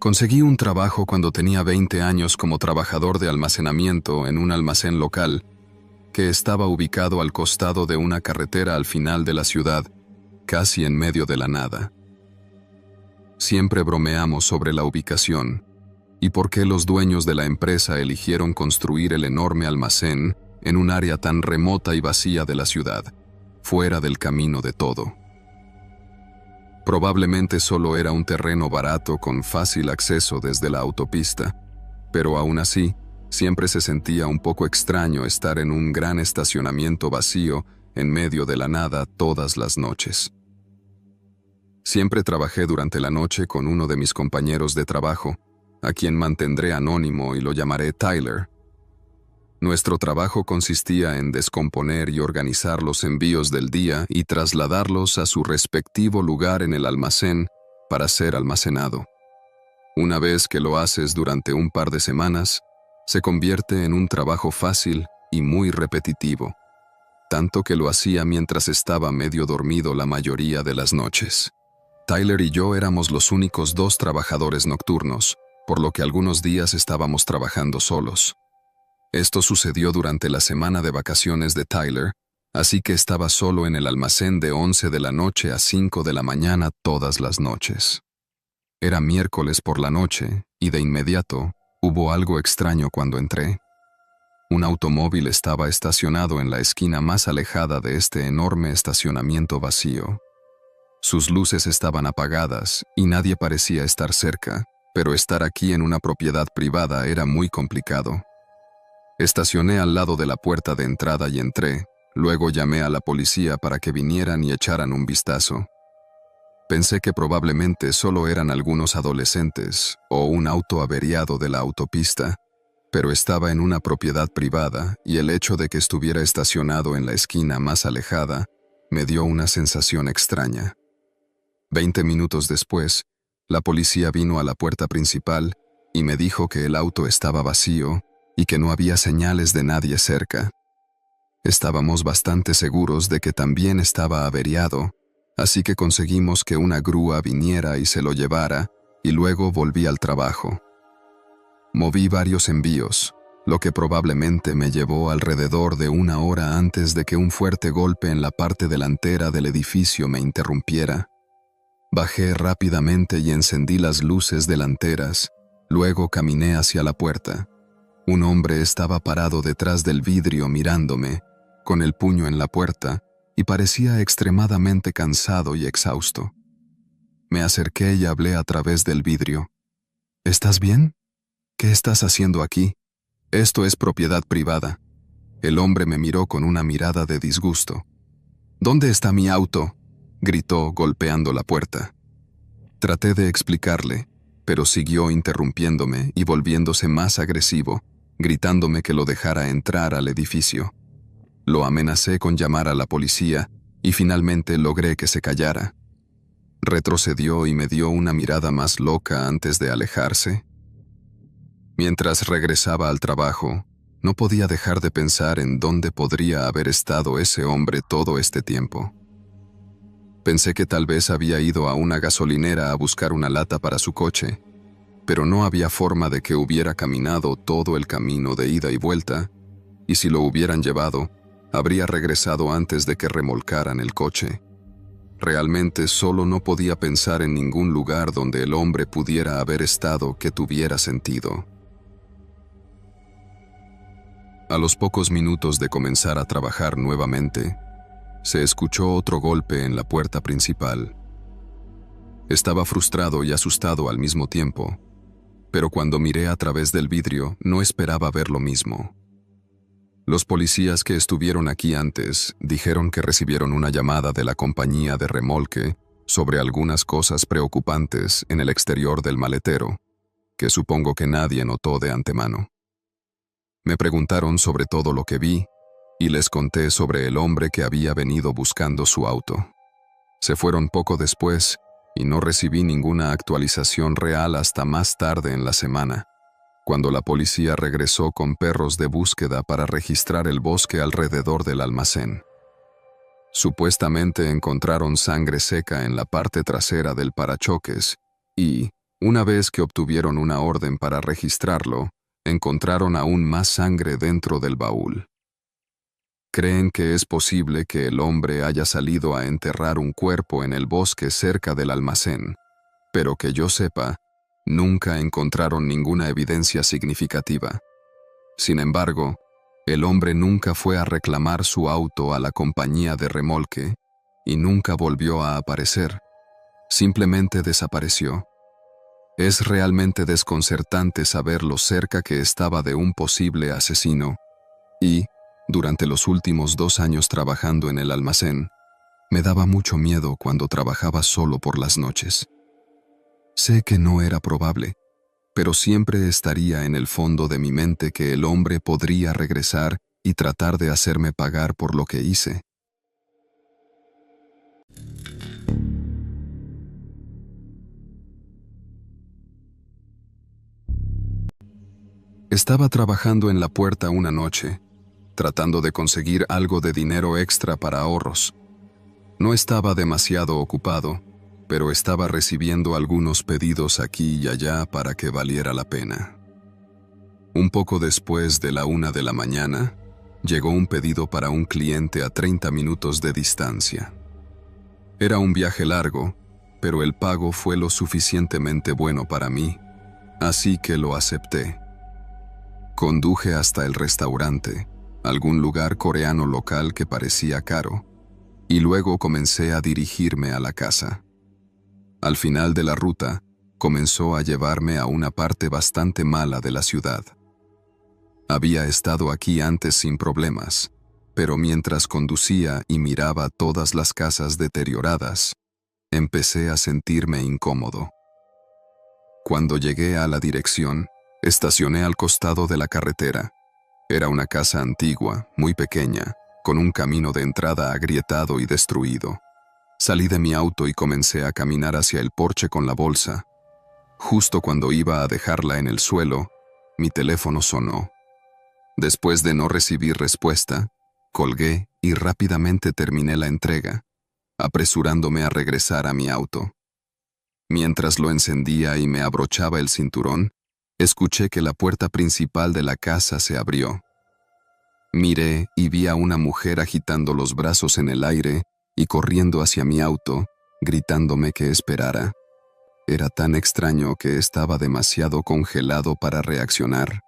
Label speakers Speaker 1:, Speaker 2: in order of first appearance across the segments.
Speaker 1: Conseguí un trabajo cuando tenía 20 años como trabajador de almacenamiento en un almacén local que estaba ubicado al costado de una carretera al final de la ciudad, casi en medio de la nada. Siempre bromeamos sobre la ubicación y por qué los dueños de la empresa eligieron construir el enorme almacén en un área tan remota y vacía de la ciudad, fuera del camino de todo. Probablemente solo era un terreno barato con fácil acceso desde la autopista, pero aún así, siempre se sentía un poco extraño estar en un gran estacionamiento vacío en medio de la nada todas las noches. Siempre trabajé durante la noche con uno de mis compañeros de trabajo, a quien mantendré anónimo y lo llamaré Tyler. Nuestro trabajo consistía en descomponer y organizar los envíos del día y trasladarlos a su respectivo lugar en el almacén para ser almacenado. Una vez que lo haces durante un par de semanas, se convierte en un trabajo fácil y muy repetitivo, tanto que lo hacía mientras estaba medio dormido la mayoría de las noches. Tyler y yo éramos los únicos dos trabajadores nocturnos, por lo que algunos días estábamos trabajando solos. Esto sucedió durante la semana de vacaciones de Tyler, así que estaba solo en el almacén de 11 de la noche a 5 de la mañana todas las noches. Era miércoles por la noche y de inmediato hubo algo extraño cuando entré. Un automóvil estaba estacionado en la esquina más alejada de este enorme estacionamiento vacío. Sus luces estaban apagadas y nadie parecía estar cerca, pero estar aquí en una propiedad privada era muy complicado. Estacioné al lado de la puerta de entrada y entré, luego llamé a la policía para que vinieran y echaran un vistazo. Pensé que probablemente solo eran algunos adolescentes o un auto averiado de la autopista, pero estaba en una propiedad privada y el hecho de que estuviera estacionado en la esquina más alejada me dio una sensación extraña. 20 minutos después, la policía vino a la puerta principal y me dijo que el auto estaba vacío y que no había señales de nadie cerca. Estábamos bastante seguros de que también estaba averiado, así que conseguimos que una grúa viniera y se lo llevara, y luego volví al trabajo. Moví varios envíos, lo que probablemente me llevó alrededor de 1 hora antes de que un fuerte golpe en la parte delantera del edificio me interrumpiera. Bajé rápidamente y encendí las luces delanteras, luego caminé hacia la puerta. Un hombre estaba parado detrás del vidrio mirándome, con el puño en la puerta, y parecía extremadamente cansado y exhausto. Me acerqué y hablé a través del vidrio. ¿Estás bien? ¿Qué estás haciendo aquí? Esto es propiedad privada. El hombre me miró con una mirada de disgusto. ¿Dónde está mi auto?, gritó, golpeando la puerta. Traté de explicarle, pero siguió interrumpiéndome y volviéndose más agresivo, gritándome que lo dejara entrar al edificio. Lo amenacé con llamar a la policía y finalmente logré que se callara. Retrocedió y me dio una mirada más loca antes de alejarse. Mientras regresaba al trabajo, no podía dejar de pensar en dónde podría haber estado ese hombre todo este tiempo. Pensé que tal vez había ido a una gasolinera a buscar una lata para su coche, pero no había forma de que hubiera caminado todo el camino de ida y vuelta, y si lo hubieran llevado, habría regresado antes de que remolcaran el coche. Realmente solo no podía pensar en ningún lugar donde el hombre pudiera haber estado que tuviera sentido. A los pocos minutos de comenzar a trabajar nuevamente, se escuchó otro golpe en la puerta principal. Estaba frustrado y asustado al mismo tiempo, pero cuando miré a través del vidrio no esperaba ver lo mismo. Los policías que estuvieron aquí antes dijeron que recibieron una llamada de la compañía de remolque sobre algunas cosas preocupantes en el exterior del maletero, que supongo que nadie notó de antemano. Me preguntaron sobre todo lo que vi y les conté sobre el hombre que había venido buscando su auto. Se fueron poco después y no recibí ninguna actualización real hasta más tarde en la semana, cuando la policía regresó con perros de búsqueda para registrar el bosque alrededor del almacén. Supuestamente encontraron sangre seca en la parte trasera del parachoques y, Una vez que obtuvieron una orden para registrarlo, encontraron aún más sangre dentro del baúl. Creen que es posible que el hombre haya salido a enterrar un cuerpo en el bosque cerca del almacén, pero que yo sepa, nunca encontraron ninguna evidencia significativa. Sin embargo, el hombre nunca fue a reclamar su auto a la compañía de remolque y nunca volvió a aparecer. Simplemente desapareció. Es realmente desconcertante saber lo cerca que estaba de un posible asesino y, durante los últimos 2 años trabajando en el almacén, me daba mucho miedo cuando trabajaba solo por las noches. Sé que no era probable, pero siempre estaría en el fondo de mi mente que el hombre podría regresar y tratar de hacerme pagar por lo que hice. Estaba trabajando en la puerta una noche, tratando de conseguir algo de dinero extra para ahorros. No estaba demasiado ocupado, pero estaba recibiendo algunos pedidos aquí y allá para que valiera la pena. Un poco después de la 1 de la mañana, llegó un pedido para un cliente a 30 minutos de distancia. Era un viaje largo, pero el pago fue lo suficientemente bueno para mí, así que lo acepté. Conduje hasta el restaurante, algún lugar coreano local que parecía caro, y luego comencé a dirigirme a la casa. Al final de la ruta, comenzó a llevarme a una parte bastante mala de la ciudad. Había estado aquí antes sin problemas, pero mientras conducía y miraba todas las casas deterioradas, empecé a sentirme incómodo. Cuando llegué a la dirección, estacioné al costado de la carretera. Era una casa antigua, muy pequeña, con un camino de entrada agrietado y destruido. Salí de mi auto y comencé a caminar hacia el porche con la bolsa. Justo cuando iba a dejarla en el suelo, mi teléfono sonó. Después de no recibir respuesta, colgué y rápidamente terminé la entrega, apresurándome a regresar a mi auto. Mientras lo encendía y me abrochaba el cinturón, escuché que la puerta principal de la casa se abrió. Miré y vi a una mujer agitando los brazos en el aire y corriendo hacia mi auto, gritándome que esperara. Era tan extraño que estaba demasiado congelado para reaccionar.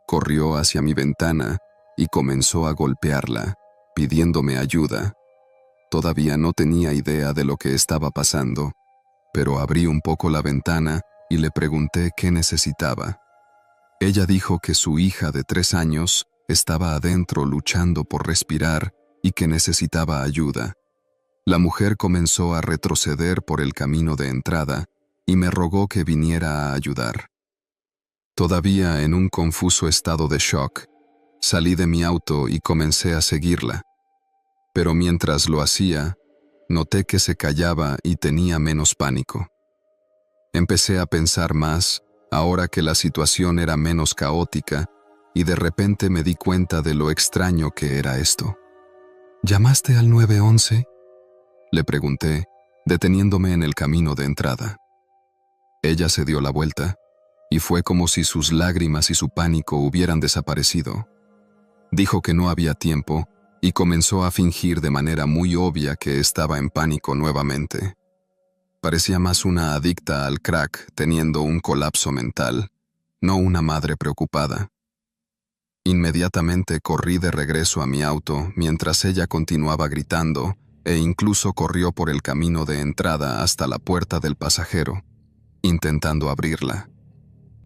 Speaker 1: Corrió hacia mi ventana y comenzó a golpearla, pidiéndome ayuda. Todavía no tenía idea de lo que estaba pasando, pero abrí un poco la ventana y le pregunté qué necesitaba. Ella dijo que su hija de 3 años estaba adentro luchando por respirar y que necesitaba ayuda. La mujer comenzó a retroceder por el camino de entrada y me rogó que viniera a ayudar. Todavía en un confuso estado de shock, salí de mi auto y comencé a seguirla. Pero mientras lo hacía, noté que se callaba y tenía menos pánico. Empecé a pensar más, ahora que la situación era menos caótica, y de repente me di cuenta de lo extraño que era esto. ¿Llamaste al 911? Le pregunté, deteniéndome en el camino de entrada. Ella se dio la vuelta, y fue como si sus lágrimas y su pánico hubieran desaparecido. Dijo que no había tiempo, y comenzó a fingir de manera muy obvia que estaba en pánico nuevamente. Parecía más una adicta al crack teniendo un colapso mental, no una madre preocupada. Inmediatamente corrí de regreso a mi auto mientras ella continuaba gritando e incluso corrió por el camino de entrada hasta la puerta del pasajero, intentando abrirla.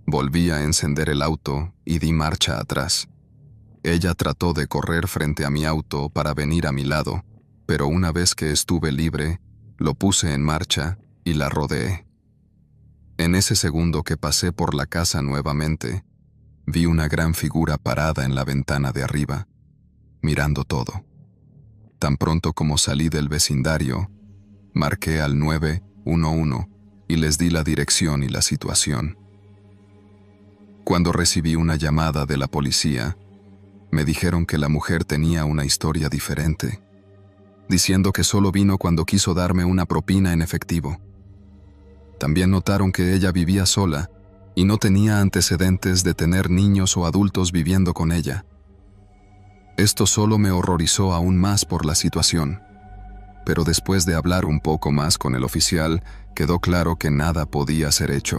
Speaker 1: Volví a encender el auto y di marcha atrás. Ella trató de correr frente a mi auto para venir a mi lado, pero una vez que estuve libre, lo puse en marcha y la rodeé. En ese segundo que pasé por la casa nuevamente, vi una gran figura parada en la ventana de arriba, mirando todo. Tan pronto como salí del vecindario, marqué al 911 y les di la dirección y la situación. Cuando recibí una llamada de la policía, me dijeron que la mujer tenía una historia diferente, diciendo que solo vino cuando quiso darme una propina en efectivo. También notaron que ella vivía sola y no tenía antecedentes de tener niños o adultos viviendo con ella. Esto solo me horrorizó aún más por la situación. Pero después de hablar un poco más con el oficial, quedó claro que nada podía ser hecho.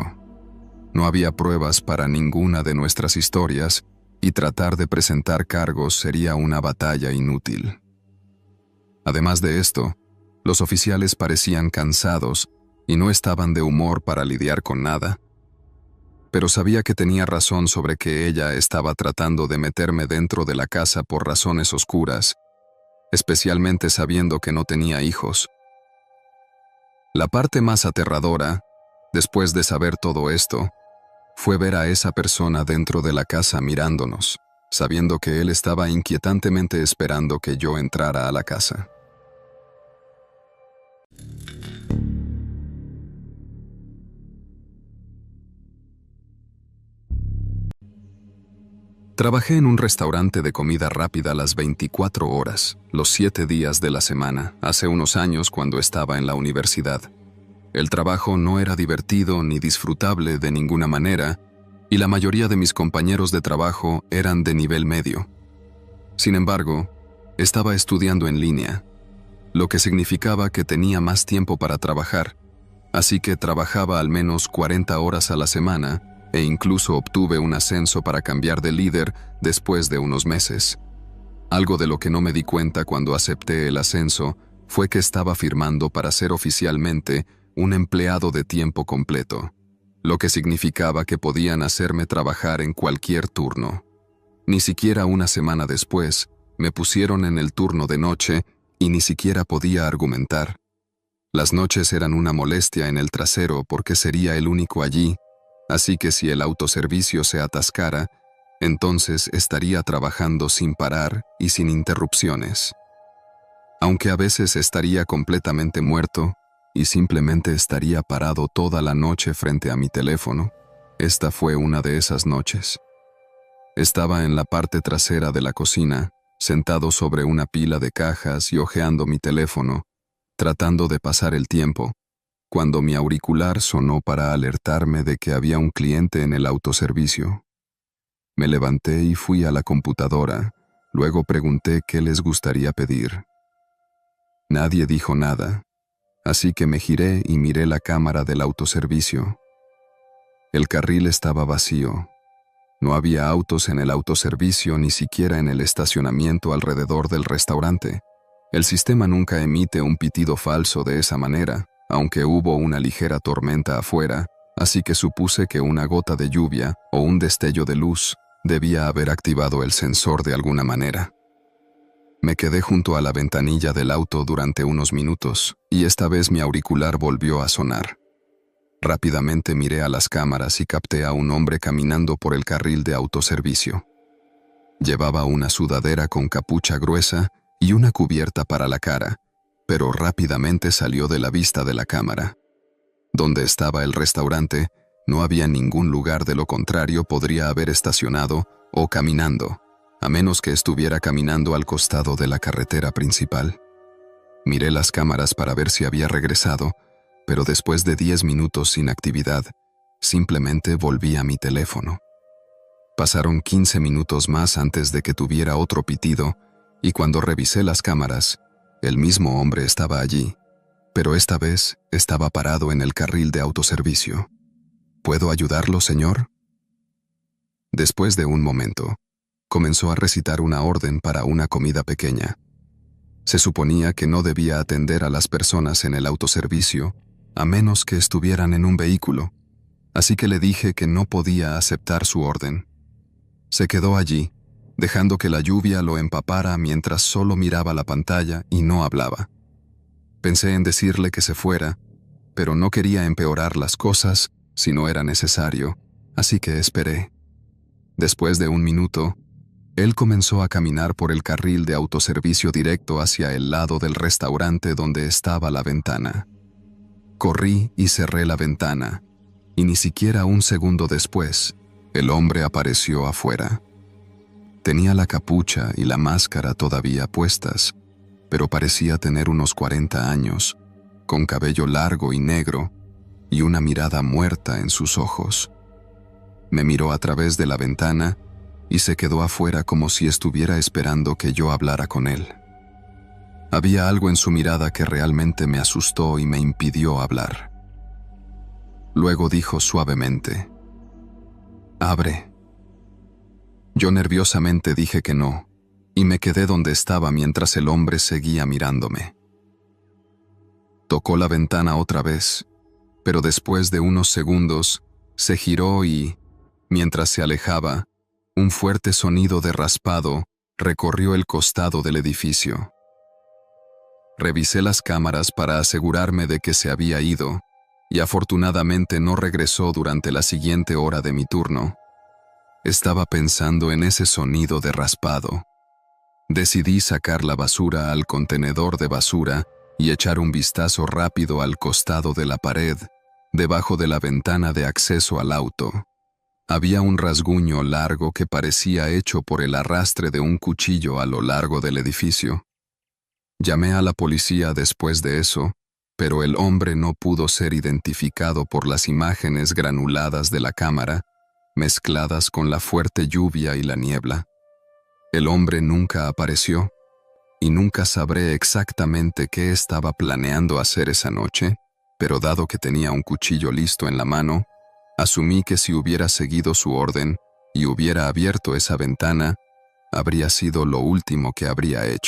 Speaker 1: No había pruebas para ninguna de nuestras historias y tratar de presentar cargos sería una batalla inútil. Además de esto, los oficiales parecían cansados y no estaban de humor para lidiar con nada. Pero sabía que tenía razón sobre que ella estaba tratando de meterme dentro de la casa por razones oscuras, especialmente sabiendo que no tenía hijos. La parte más aterradora, después de saber todo esto, fue ver a esa persona dentro de la casa mirándonos, sabiendo que él estaba inquietantemente esperando que yo entrara a la casa. Trabajé en un restaurante de comida rápida las 24 horas, los 7 días de la semana, hace unos años cuando estaba en la universidad. El trabajo no era divertido ni disfrutable de ninguna manera, y la mayoría de mis compañeros de trabajo eran de nivel medio. Sin embargo, estaba estudiando en línea, lo que significaba que tenía más tiempo para trabajar, así que trabajaba al menos 40 horas a la semana, e incluso obtuve un ascenso para cambiar de líder después de unos meses. Algo de lo que no me di cuenta cuando acepté el ascenso fue que estaba firmando para ser oficialmente un empleado de tiempo completo, lo que significaba que podían hacerme trabajar en cualquier turno. Ni siquiera una semana después, me pusieron en el turno de noche y ni siquiera podía argumentar. Las noches eran una molestia en el trasero porque sería el único allí, así que si el autoservicio se atascara, entonces estaría trabajando sin parar y sin interrupciones. Aunque a veces estaría completamente muerto y simplemente estaría parado toda la noche frente a mi teléfono, esta fue una de esas noches. Estaba en la parte trasera de la cocina, sentado sobre una pila de cajas y hojeando mi teléfono, tratando de pasar el tiempo, cuando mi auricular sonó para alertarme de que había un cliente en el autoservicio. Me levanté y fui a la computadora, luego pregunté qué les gustaría pedir. Nadie dijo nada, así que me giré y miré la cámara del autoservicio. El carril estaba vacío. No había autos en el autoservicio ni siquiera en el estacionamiento alrededor del restaurante. El sistema nunca emite un pitido falso de esa manera, aunque hubo una ligera tormenta afuera, así que supuse que una gota de lluvia o un destello de luz debía haber activado el sensor de alguna manera. Me quedé junto a la ventanilla del auto durante unos minutos y esta vez mi auricular volvió a sonar. Rápidamente miré a las cámaras y capté a un hombre caminando por el carril de autoservicio. Llevaba una sudadera con capucha gruesa y una cubierta para la cara, pero rápidamente salió de la vista de la cámara. Donde estaba el restaurante, no había ningún lugar, de lo contrario podría haber estacionado o caminando, a menos que estuviera caminando al costado de la carretera principal. Miré las cámaras para ver si había regresado, pero después de 10 minutos sin actividad, simplemente volví a mi teléfono. Pasaron 15 minutos más antes de que tuviera otro pitido, y cuando revisé las cámaras, el mismo hombre estaba allí, pero esta vez estaba parado en el carril de autoservicio. ¿Puedo ayudarlo, señor? Después de un momento, comenzó a recitar una orden para una comida pequeña. Se suponía que no debía atender a las personas en el autoservicio, a menos que estuvieran en un vehículo, así que le dije que no podía aceptar su orden. Se quedó allí, dejando que la lluvia lo empapara mientras solo miraba la pantalla y no hablaba. Pensé en decirle que se fuera, pero no quería empeorar las cosas si no era necesario, así que esperé. Después de un minuto, él comenzó a caminar por el carril de autoservicio directo hacia el lado del restaurante donde estaba la ventana. Corrí y cerré la ventana, y ni siquiera un segundo después, el hombre apareció afuera. Tenía la capucha y la máscara todavía puestas, pero parecía tener unos 40 años, con cabello largo y negro, y una mirada muerta en sus ojos. Me miró a través de la ventana y se quedó afuera como si estuviera esperando que yo hablara con él. Había algo en su mirada que realmente me asustó y me impidió hablar. Luego dijo suavemente: «Abre». Yo nerviosamente dije que no, y me quedé donde estaba mientras el hombre seguía mirándome. Tocó la ventana otra vez, pero después de unos segundos se giró y, mientras se alejaba, un fuerte sonido de raspado recorrió el costado del edificio. Revisé las cámaras para asegurarme de que se había ido, y afortunadamente no regresó durante la siguiente hora de mi turno. Estaba pensando en ese sonido de raspado. Decidí sacar la basura al contenedor de basura y echar un vistazo rápido al costado de la pared, debajo de la ventana de acceso al auto. Había un rasguño largo que parecía hecho por el arrastre de un cuchillo a lo largo del edificio. Llamé a la policía después de eso, pero el hombre no pudo ser identificado por las imágenes granuladas de la cámara, mezcladas con la fuerte lluvia y la niebla. El hombre nunca apareció, y nunca sabré exactamente qué estaba planeando hacer esa noche, pero dado que tenía un cuchillo listo en la mano, asumí que si hubiera seguido su orden y hubiera abierto esa ventana, habría sido lo último que habría hecho.